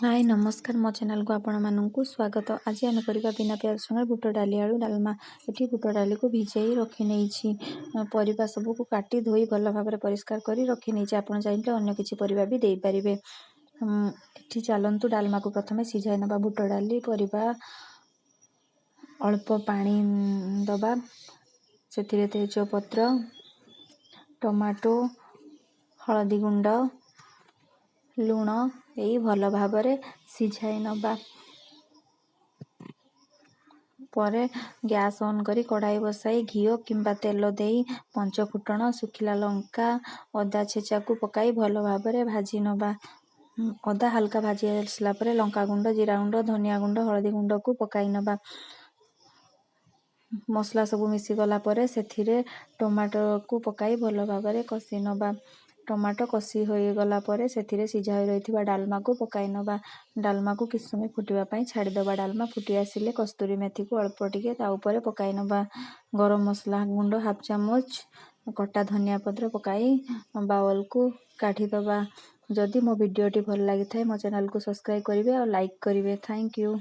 हाय नमस्कार मो चैनल को आपण मानू स्वागत। आज आम करवा बिना प्याज रसुण बुट डाली आलू डालमा। ये बुट डाली को भिजई रखी नहीं परिवा सबको काटी धोई भल भाव परिष्कार कर रखी नहीं। आप चाहिए अन्य किसी परिवा भी दे पारे। ये चलतु डालमा को प्रथम सीझाई नवा बुट डाली परिवा अल्प पानी दबा से तेजपत्र टमाटो हलदी गुंड लुण यही भल भाव सीझाई नबा परे गैस ऑन करी कढ़ाई बसाई घीओ किंबा तेल देई पंचफुटण सुखिला लंका अदा छेचा को पकाई भल भाव भाजी नबा। अदा हल्का भाजी आसला परे लंका गुंड जीरा गुंड धनिया गुंड हलदी गुंड को पकाई नबा। मसला सब मिसी गला परे सेथिरे टमाटो को पकाई भल भाव कषि नबा। टमाटो कषि हो गला परे सेथिरे सिझा हो रही डालमा को पकाई नबा। डालमा को किस समय फुटवा पाई छाड़ीदबा। डालमा फुटी आसिले कस्तूरी मेथी को अल्प टिके ता ऊपर पकाई नबा। गरम मसला गुंड हाफ चामच कटा धनिया पत्र पकाई बाउल को काढ़ी दबा। जदि मो वीडियोटी भल लगी थाए मो चैनल को सब्सक्राइब करेंगे और लाइक करेंगे। Thank you.